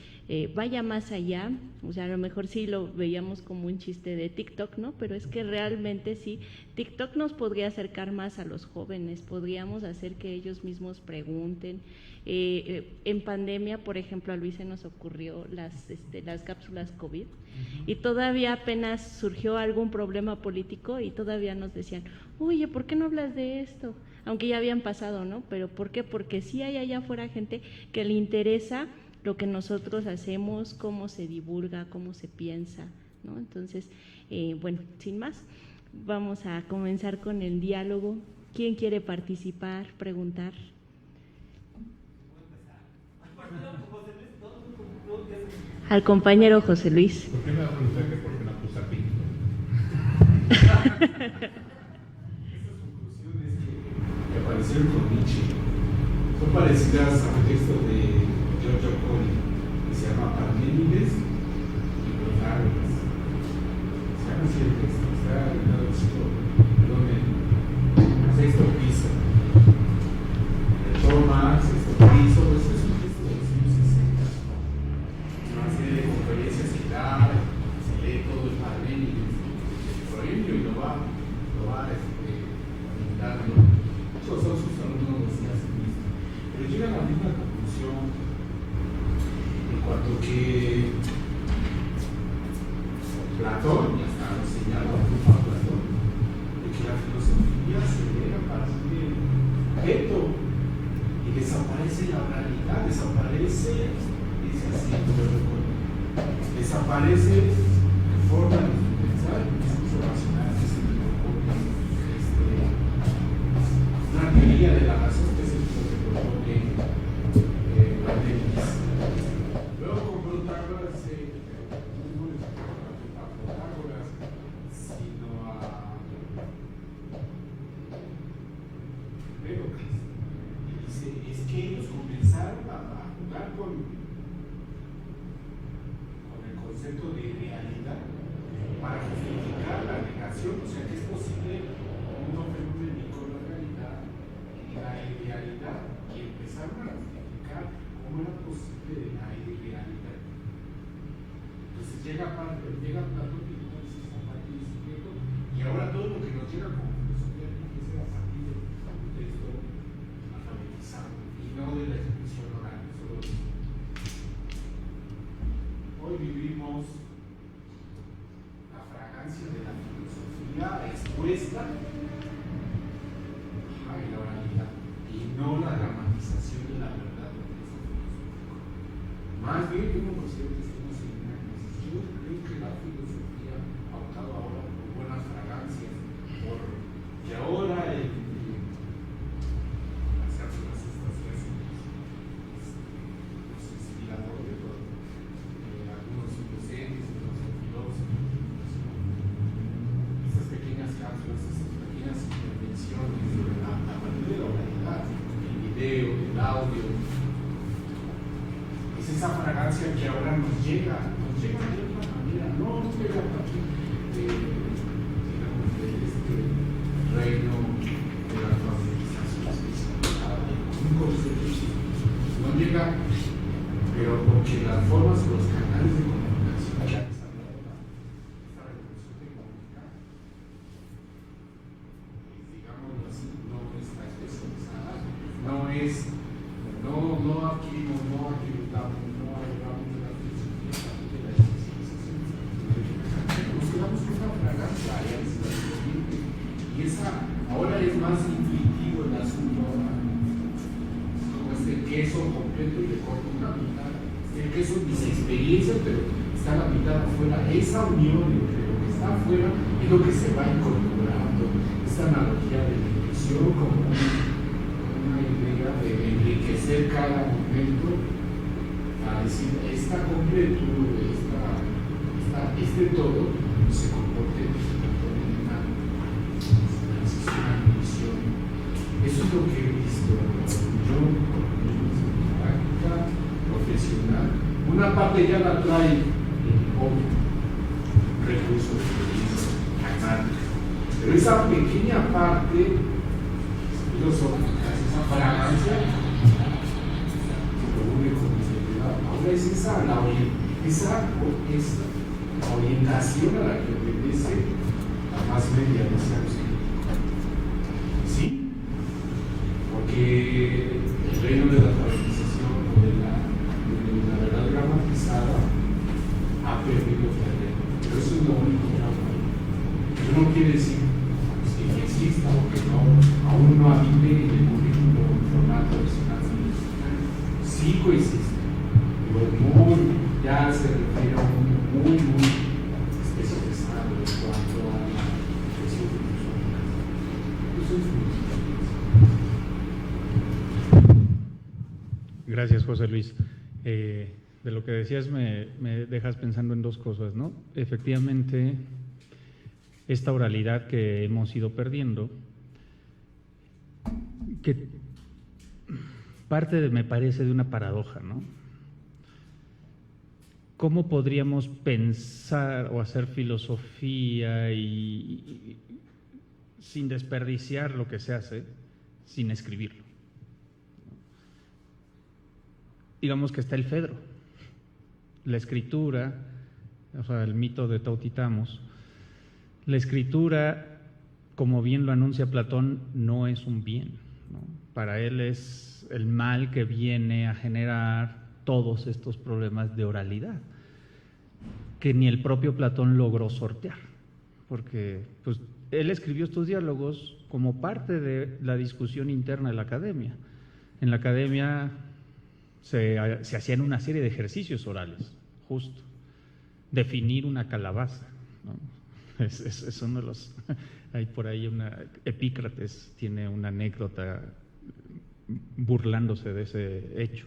vaya más allá. O sea, a lo mejor sí lo veíamos como un chiste de TikTok, ¿no? Pero es que realmente sí, TikTok nos podría acercar más a los jóvenes, podríamos hacer que ellos mismos pregunten. En pandemia, por ejemplo, a Luis se nos ocurrió las cápsulas COVID, y todavía apenas surgió algún problema político y todavía nos decían, oye, ¿por qué no hablas de esto? Aunque ya habían pasado, ¿no? Pero ¿por qué? Porque sí hay allá afuera gente que le interesa lo que nosotros hacemos, cómo se divulga, cómo se piensa, ¿no? Entonces, bueno, sin más, vamos a comenzar con el diálogo. ¿Quién quiere participar, preguntar? Al compañero José Luis. ¿Por qué me va a preguntar que por qué no puse a Pinto? Estas conclusiones que aparecieron con Nietzsche son parecidas a un texto de Giorgio Colli que se llama Parménides y Protágoras. Se llama así el texto, está editado en el sexto piso. Toma, sexto piso, eso es un texto de los años 60. Una serie de conferencias que da, se lee todo el Parménides, y lo va comentando. Muchos son sus alumnos de hace mismo, pero llega a la misma conclusión en cuanto que Platón, y hasta lo señala a Platón, de que la filosofía se llega para ser objeto y desaparece la oralidad, desaparece, dice así, desaparece la forma de pensar, el discurso racional que se propone, una teoría de la razón que es lo que propone Parménides. Luego con Protágoras, no les a Protágoras, sino a Empédocles. Y dice, es que ellos comenzaron a jugar con el concepto de realidad para justificar la negación, o sea que es posible un fenómeno con la realidad y la idealidad, y empezaron a justificar cómo era posible la idealidad. Entonces llega Platón y dice a partir del sujeto, y ahora todo lo que nos llega como filosofía tiene que ser a partir de un texto alfabetizado y no de la expresión oral. Hoy vivimos la fragancia de la filosofía expuesta a la oralidad y no la dramatización de la verdad del texto filosófico. Más bien, yo no considero que estemos en una crisis. Yo creo que la filosofía ha optado ahora por buenas fragancias, porque ahora las cápsulas estas que hacen los inspiradores, algunos son docentes, otros son filósofos. Estas pequeñas cápsulas, estas pequeñas intervenciones a partir de la oralidad, el video, el audio, es esa fragancia que ahora nos llega de otra manera, no nos llega a partir de, digamos, de este reino de la alfabetización especializada, un concepto, no llega, pero porque las formas o los canales de comunicación que han desarrollado esta revolución tecnológica, digámoslo así, no está especializada, no adquirimos, no acreditamos, no ayudamos de la filosofía, de la especialización. Nos quedamos con una fragancia, y esa ahora es más intuitivo el asunto, como este queso completo y le corto una mitad. El queso dice experiencia, pero está la mitad afuera. Esa unión entre lo que está afuera es lo que se va incorporando. Esta analogía de la inclusión como una idea de enriquecer cada momento, a decir, esta completud, este todo se comporte en una división. Eso es lo que he visto yo en mi práctica. Una parte ya la trae el recursos pragmáticos, pero esa pequeña parte filosófica, esa fragancia, lo une con identidad. Ahora es esa la orientación a la que obedece la más media de esa opción. Sí, porque el reino de la dramatización o de la verdad dramatizada ha perdido terreno. Pero eso es lo único que ha perdido. Eso no quiere decir que no exista o que no, aún no habite en el currículo formato original. Sí coexiste, pero ya se refiere a un muy especializado en cuanto a la expresión filosófica. Eso es Gracias, José Luis. De lo que decías me dejas pensando en dos cosas, ¿no? Efectivamente, esta oralidad que hemos ido perdiendo, que me parece de una paradoja, ¿no? ¿Cómo podríamos pensar o hacer filosofía y sin desperdiciar lo que se hace, sin escribirlo? Digamos que está el Fedro, la escritura, o sea, el mito de Tautitamos. La escritura, como bien lo anuncia Platón, no es un bien, ¿no? Para él es el mal que viene a generar todos estos problemas de oralidad, que ni el propio Platón logró sortear, porque pues, él escribió estos diálogos como parte de la discusión interna de la academia. En la academia se hacían una serie de ejercicios orales, justo, definir una calabaza, ¿no? Es uno de los, hay por ahí Epícrates tiene una anécdota burlándose de ese hecho.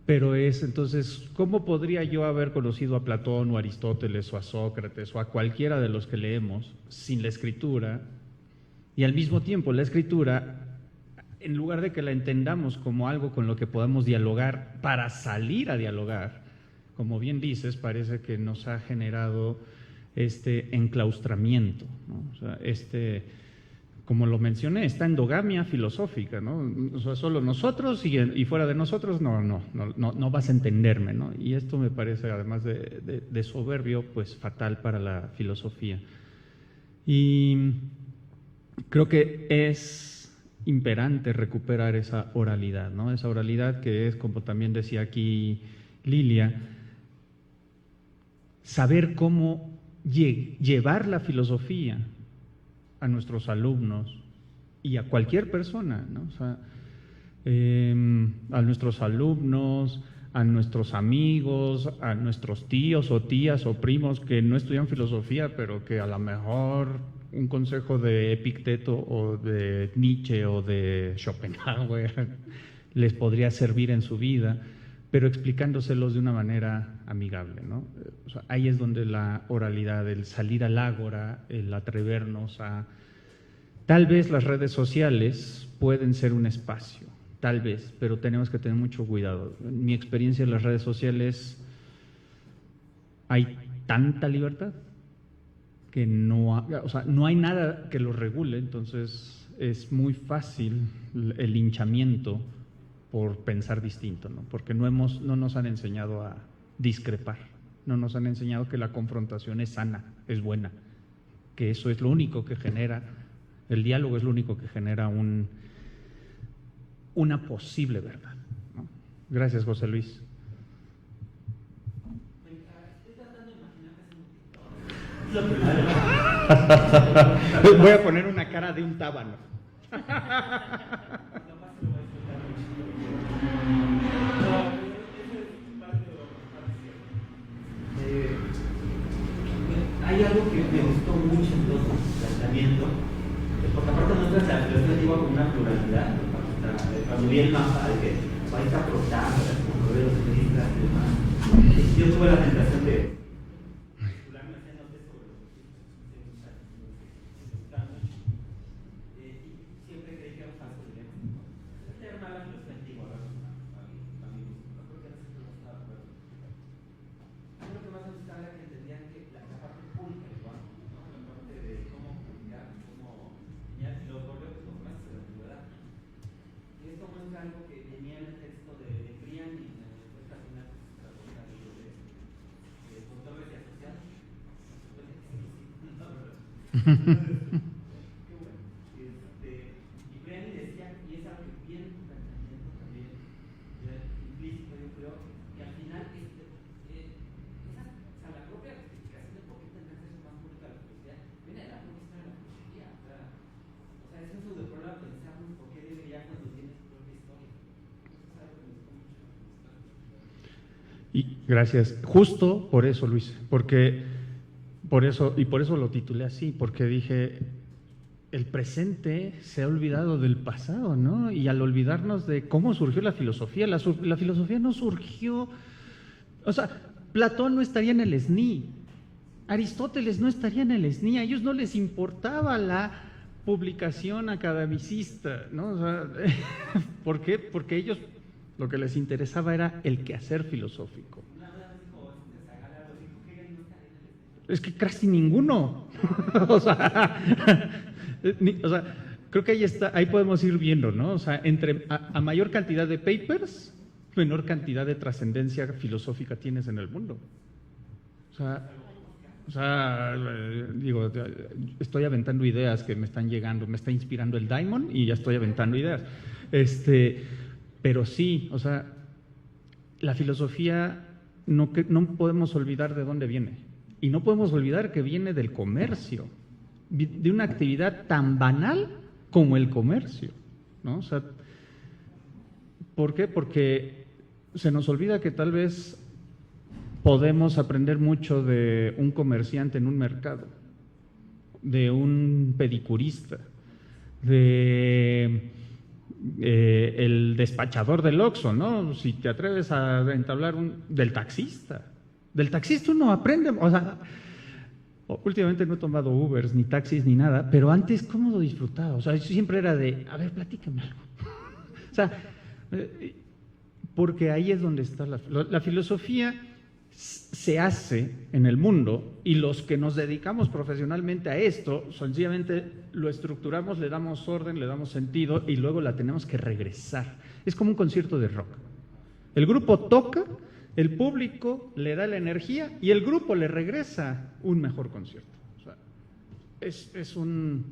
Pero entonces, ¿cómo podría yo haber conocido a Platón o a Aristóteles o a Sócrates o a cualquiera de los que leemos sin la escritura? Y al mismo tiempo la escritura, en lugar de que la entendamos como algo con lo que podamos dialogar para salir a dialogar, como bien dices, parece que nos ha generado este enclaustramiento, ¿no? O sea, como lo mencioné, esta endogamia filosófica, ¿no? O sea, solo nosotros y fuera de nosotros no vas a entenderme, ¿no? Y esto me parece, además de soberbio, pues fatal para la filosofía. Y creo que es imperante recuperar esa oralidad, ¿no? Esa oralidad que es, como también decía aquí Lilia, saber cómo llevar la filosofía a nuestros alumnos y a cualquier persona, ¿no? O sea, a nuestros alumnos, a nuestros amigos, a nuestros tíos o tías o primos que no estudian filosofía, pero que a lo mejor un consejo de Epicteto o de Nietzsche o de Schopenhauer les podría servir en su vida, pero explicándoselos de una manera amigable, ¿no? O sea, ahí es donde la oralidad, el salir al ágora, el atrevernos a… Tal vez las redes sociales pueden ser un espacio, tal vez, pero tenemos que tener mucho cuidado. En mi experiencia en las redes sociales hay tanta libertad que no hay nada que lo regule, entonces es muy fácil el linchamiento por pensar distinto, ¿no? Porque no nos han enseñado a discrepar, no nos han enseñado que la confrontación es sana, es buena, que eso es lo único que genera, el diálogo es lo único que genera una posible verdad, ¿no? Gracias, José Luis. Voy a poner una cara de un tábano. Hay algo que me gustó mucho en todo el planteamiento, porque aparte nosotros la filosofía lleva como una pluralidad, cuando vi el mapa de que hay que aportar, como los feministas y demás, yo tuve la tentación de Y Brian decía, y es algo que viene en tu planteamiento también, implícito, yo creo, que al final la propia justificación de por qué tendrá que ser más pública la publicidad viene de la propia historia de la filosofía. O sea, es un pseudoproblema pensarnos por qué debería cuando tiene su propia historia. Eso es algo que me gustó mucho. Y gracias. Justo por eso, Luis, por eso lo titulé así, porque dije, el presente se ha olvidado del pasado, ¿no? Y al olvidarnos de cómo surgió la filosofía no surgió, o sea, Platón no estaría en el SNI, Aristóteles no estaría en el SNI, a ellos no les importaba la publicación academicista, ¿no? O sea, ¿por qué? Porque ellos lo que les interesaba era el quehacer filosófico. Es que casi ninguno. O sea, creo que ahí podemos ir viendo, ¿no? O sea, a mayor cantidad de papers, menor cantidad de trascendencia filosófica tienes en el mundo. O sea, digo, estoy aventando ideas que me están llegando, me está inspirando el Daimon y ya estoy aventando ideas. Pero sí, o sea, la filosofía no podemos olvidar de dónde viene. Y no podemos olvidar que viene del comercio, de una actividad tan banal como el comercio, ¿no? O sea, ¿por qué? Porque se nos olvida que tal vez podemos aprender mucho de un comerciante en un mercado, de un pedicurista, de el despachador del Oxxo, ¿no? Si te atreves a entablar del taxista. Del taxista uno aprende, o sea, últimamente no he tomado Ubers, ni taxis, ni nada, pero antes, ¿cómo lo disfrutaba? O sea, yo siempre era de, a ver, platícame algo. O sea, porque ahí es donde está la filosofía. Se hace en el mundo y los que nos dedicamos profesionalmente a esto, sencillamente lo estructuramos, le damos orden, le damos sentido y luego la tenemos que regresar. Es como un concierto de rock. El grupo toca, el público le da la energía y el grupo le regresa un mejor concierto. O sea, es un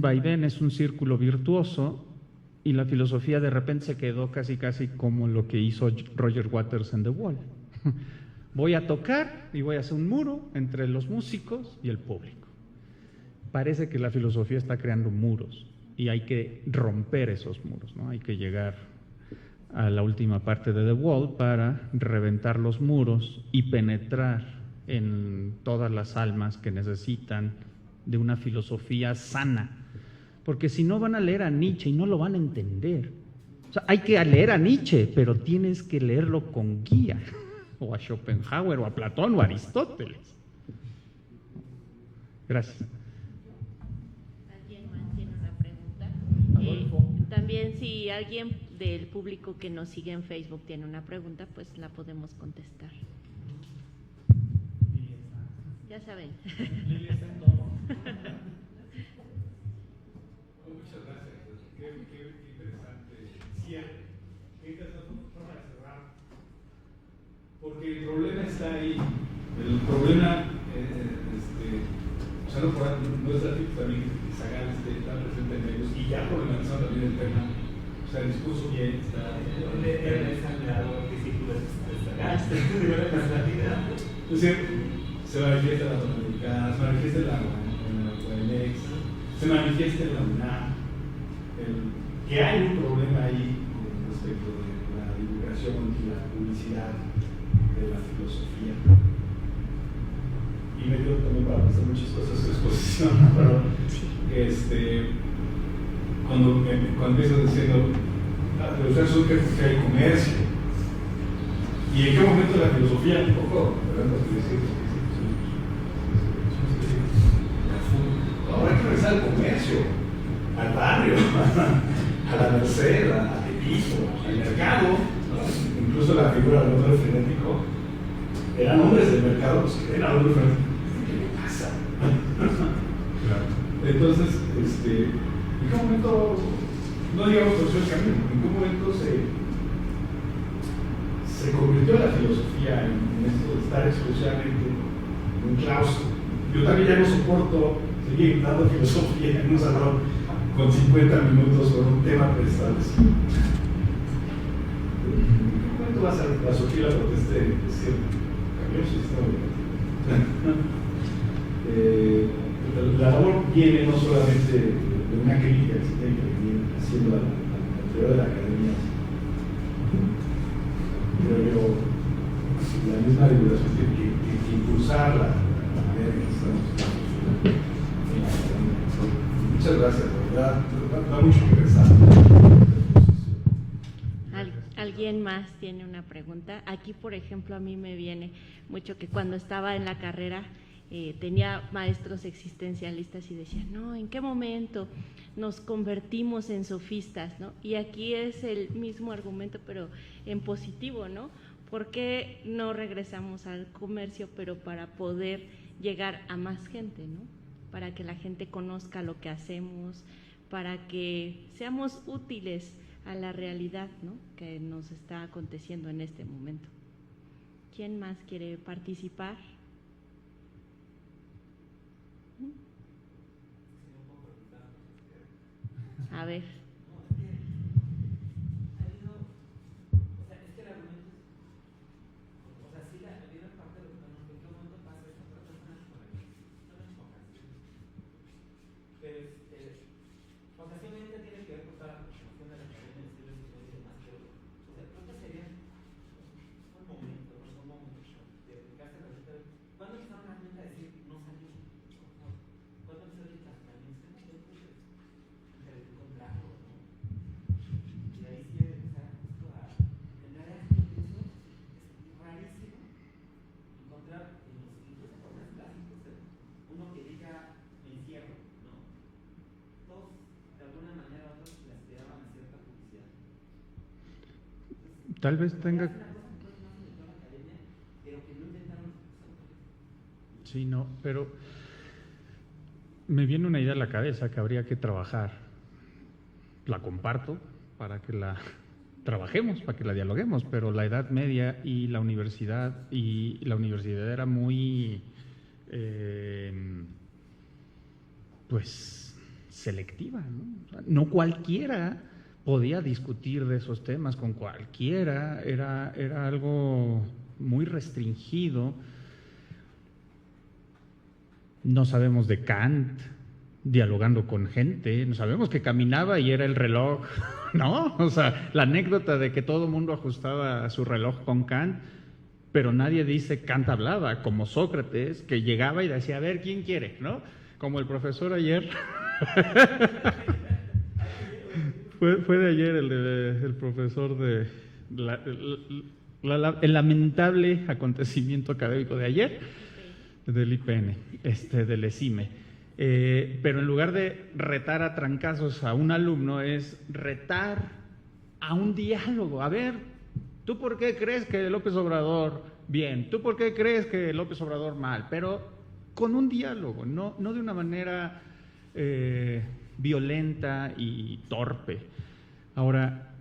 vaivén, es un círculo virtuoso y la filosofía de repente se quedó casi como lo que hizo Roger Waters en The Wall. Voy a tocar y voy a hacer un muro entre los músicos y el público. Parece que la filosofía está creando muros y hay que romper esos muros, ¿no? Hay que llegar a la última parte de The Wall para reventar los muros y penetrar en todas las almas que necesitan de una filosofía sana. Porque si no van a leer a Nietzsche y no lo van a entender. O sea, hay que leer a Nietzsche, pero tienes que leerlo con guía. O a Schopenhauer, o a Platón, o a Aristóteles. Gracias. ¿Alguien más tiene una pregunta? También si alguien del público que nos sigue en Facebook tiene una pregunta, pues la podemos contestar. Ya saben. Muchas gracias. Qué interesante cierre. Qué interesante forma de cerrar. Porque el problema está ahí. El problema, o sea, no es así también que Sagan está presente en ellos y ya problematizando también el tema. O sea, el discurso bien está. Es decir, se manifiesta en la Latinoamericana, se manifiesta en la UNEX, se manifiesta en la UNAM, que hay un problema ahí respecto de la divulgación y la publicidad de la filosofía. Y me dio también para pensar muchas cosas su exposición, pero cuando empiezas diciendo la filosofía surge porque hay comercio. ¿Y en qué momento la filosofía? Ahora hay que regresar al comercio, al barrio, a la merced, a Tepito, al mercado, ¿no? Incluso la figura del hombre frenético. Eran hombres del mercado los que eran hombres frenéticos. ¿Qué le pasa? Claro. Entonces, ¿en qué momento, no digamos torció el camino, en qué momento se convirtió la filosofía en esto de estar exclusivamente en un claustro? Yo también ya no soporto seguir dando filosofía en un salón con 50 minutos con un tema preestablecido. ¿En qué momento va a ser la Sofía la protesta de cambió el sistema educativo? La labor viene no solamente de una crítica que se tiene que venir haciendo al interior de la academia, creo yo, la misma divulgación tiene que impulsar la manera en que estamos en la academia. Muchas gracias, la verdad, da mucho que pensar. ¿Alguien más tiene una pregunta? Aquí, por ejemplo, a mí me viene mucho que cuando estaba en la carrera tenía maestros existencialistas y decían, no, ¿en qué momento nos convertimos en sofistas, ¿no? Y aquí es el mismo argumento, pero en positivo, ¿no? ¿Por qué no regresamos al comercio, pero para poder llegar a más gente, ¿no? Para que la gente conozca lo que hacemos, para que seamos útiles a la realidad, ¿no?, que nos está aconteciendo en este momento. ¿Quién más quiere participar? A ver. Tal vez tenga... Sí, no, pero me viene una idea a la cabeza que habría que trabajar. La comparto para que la trabajemos, para que la dialoguemos, pero la Edad Media y la universidad era muy, pues, selectiva, ¿no? O sea, no cualquiera podía discutir de esos temas con cualquiera, era algo muy restringido. No sabemos de Kant dialogando con gente, no sabemos que caminaba y era el reloj, ¿no? O sea, la anécdota de que todo el mundo ajustaba su reloj con Kant, pero nadie dice Kant hablaba, como Sócrates, que llegaba y decía, a ver, ¿quién quiere?, ¿no? Como el profesor ayer. Fue de ayer el profesor de el lamentable acontecimiento académico de ayer, del IPN, del ESIME. Pero en lugar de retar a trancazos a un alumno, es retar a un diálogo. A ver, ¿tú por qué crees que López Obrador bien? ¿Tú por qué crees que López Obrador mal? Pero con un diálogo, no de una manera violenta y torpe. Ahora,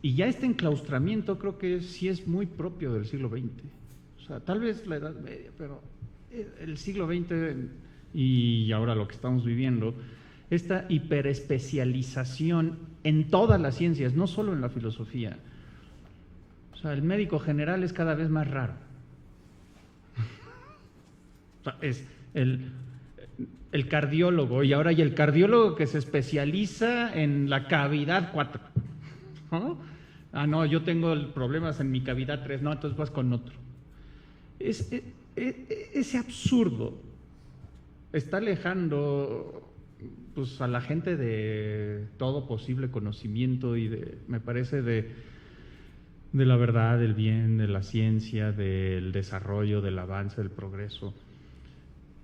y ya este enclaustramiento creo que sí es muy propio del siglo XX. O sea, tal vez la Edad Media, pero el siglo XX y ahora lo que estamos viviendo, esta hiperespecialización en todas las ciencias, no solo en la filosofía. O sea, el médico general es cada vez más raro. O sea, es el cardiólogo, y ahora hay el cardiólogo que se especializa en la cavidad 4. ¿No? Ah, no, yo tengo problemas en mi cavidad 3, no, entonces vas con otro. Ese absurdo está alejando, pues, a la gente de todo posible conocimiento y me parece de la verdad, del bien, de la ciencia, del desarrollo, del avance, del progreso.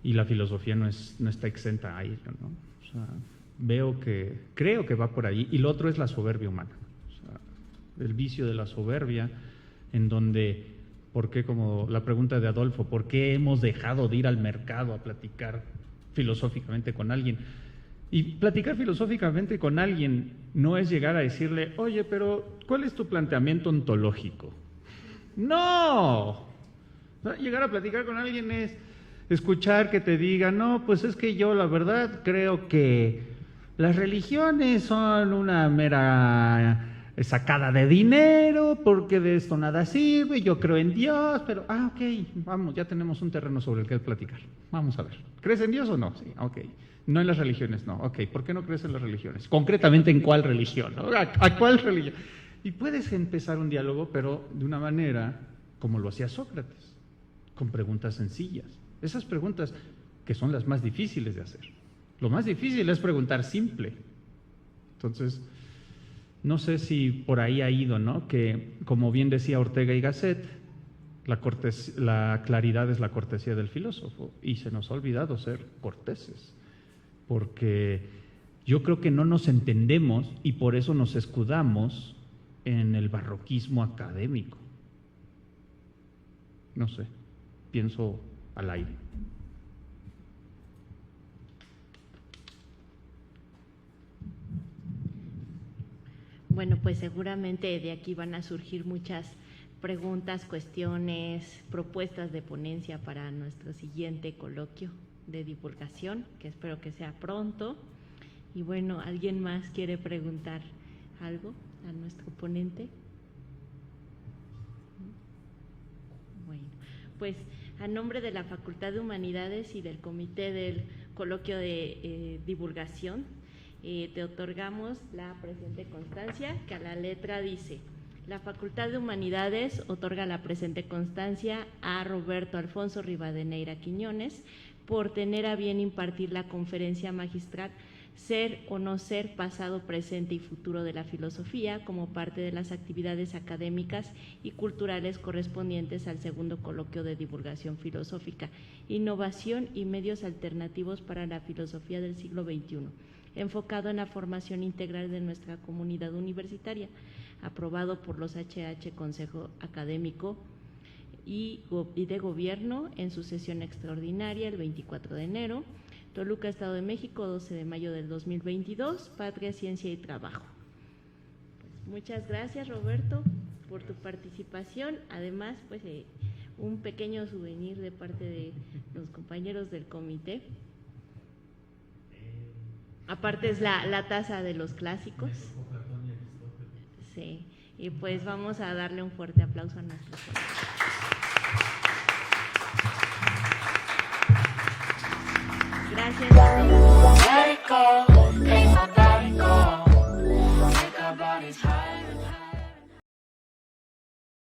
Y la filosofía no está exenta a ello, ¿no? O sea, creo que va por ahí. Y lo otro es la soberbia humana. O sea, el vicio de la soberbia, en donde, ¿por qué? Como la pregunta de Adolfo, ¿por qué hemos dejado de ir al mercado a platicar filosóficamente con alguien? Y platicar filosóficamente con alguien no es llegar a decirle, oye, pero ¿cuál es tu planteamiento ontológico? ¡No! Llegar a platicar con alguien es, escuchar que te digan, no, pues es que yo la verdad creo que las religiones son una mera sacada de dinero, porque de esto nada sirve, yo creo en Dios, pero, ok, vamos, ya tenemos un terreno sobre el que platicar. Vamos a ver, ¿crees en Dios o no? Sí, ok. No en las religiones, no. Ok, ¿por qué no crees en las religiones? Concretamente, ¿en cuál religión? ¿No? ¿A cuál religión? Y puedes empezar un diálogo, pero de una manera como lo hacía Sócrates, con preguntas sencillas. Esas preguntas que son las más difíciles de hacer. Lo más difícil es preguntar simple. Entonces, no sé si por ahí ha ido, ¿no? Que, como bien decía Ortega y Gasset, la claridad es la cortesía del filósofo, y se nos ha olvidado ser corteses, porque yo creo que no nos entendemos y por eso nos escudamos en el barroquismo académico. No sé, pienso al aire. Bueno, pues seguramente de aquí van a surgir muchas preguntas, cuestiones, propuestas de ponencia para nuestro siguiente coloquio de divulgación, que espero que sea pronto. Y bueno, ¿alguien más quiere preguntar algo a nuestro ponente? Bueno, pues a nombre de la Facultad de Humanidades y del Comité del Coloquio de Divulgación, te otorgamos la presente constancia, que a la letra dice: la Facultad de Humanidades otorga la presente constancia a Roberto Alfonso Rivadeneira Quiñones por tener a bien impartir la conferencia magistral Ser o no ser, pasado, presente y futuro de la filosofía, como parte de las actividades académicas y culturales correspondientes al segundo coloquio de divulgación filosófica, innovación y medios alternativos para la filosofía del siglo XXI, enfocado en la formación integral de nuestra comunidad universitaria, aprobado por los HH Consejo Académico y de Gobierno en su sesión extraordinaria el 24 de enero, Toluca, Estado de México, 12 de mayo del 2022, Patria, Ciencia y Trabajo. Pues muchas gracias, Roberto, por tu participación. Además, pues un pequeño souvenir de parte de los compañeros del comité. Aparte es la taza de los clásicos. Sí, y pues vamos a darle un fuerte aplauso a nuestros colegas. Gracias a todos.